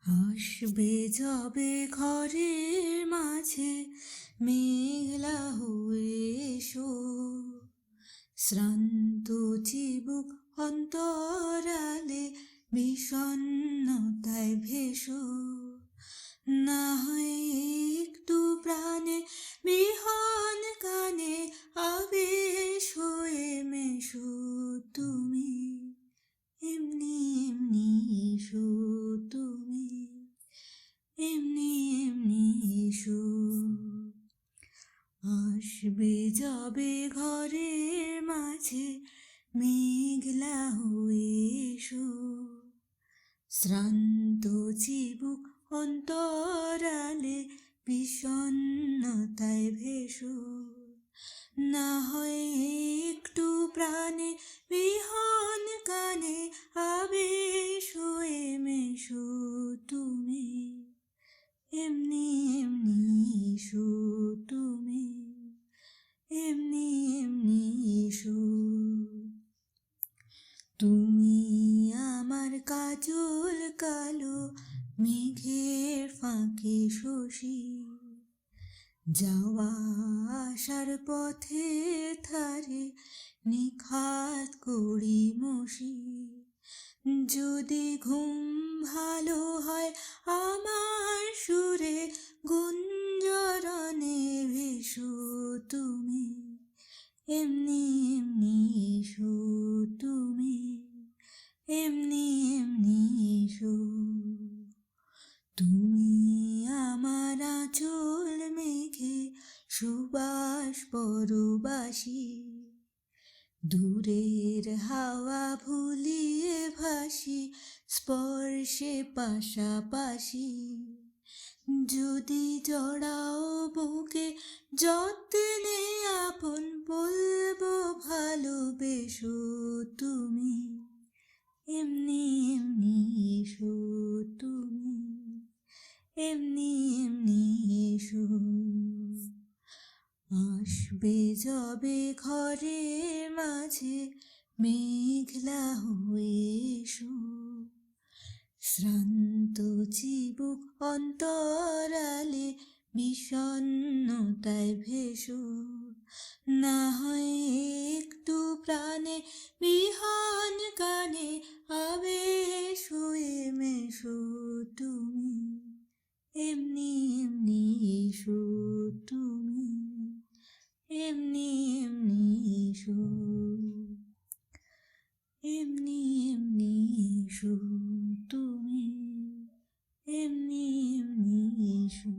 আসবে যবে ঘরের মাঝে মেঘলা হয়ে এসো, শ্রান্ত চিবুক অন্তরালে বিষণ্ণতায় ভেসো। না হয় একটু প্রাণে বিহন কানে আবেশ হয়ে মেশো তুমি, এমনি এমনি এসো তুমি, এমনি এমনি এসো। আসবে যাবে ঘরের মাঝে মেঘলা হয়ে এসো, শ্রান্ত চিবুক অন্তরালে বিষণ্ণতায় ভেসো। না হয় একটু প্রাণে বিহন কানে আবেশ হয়ে মেশো তুমি, এমনি এমনি এসো তুমি, এমনি এমনি এসো। তুমি আমার কাজল কালো মেঘের ফাঁকে শশী, যাওয়া আসার পথে ধারে নিখাত করি মসি। যদি ঘুম ভালো হয় আমার সুরে গুঞ্জরণে ভেসো তুমি, এমনি এমনি এসো তুমি, এমনি এমনি এসো। তুমি আমার আঁচল মেঘে সুবাস পরবাসী, দূরের হাওয়া ভুলিয়ে ভাসি স্পর্শে পাশাপাশি। যদি জড়াও বুকে যত্নে আপন বলবো ভালোবেসো তুমি, এমনি এমনি এসো তুমি, এমনি এমনি এসো। আসবে যবে ঘরের মাঝে মেঘলা হয়ে এসো, শ্রান্ত চিবুক অন্তরালে বিষণ্ণতায় ভেসো। না হয় একটু প্রাণে বিহন কানে আবেশ হয়ে মেশো তুমি, এমনি এমনি এসো তুমি, এমনি এমনি এসো, এমনি এমনি এসো তুমি, এমনি এমনি এসো।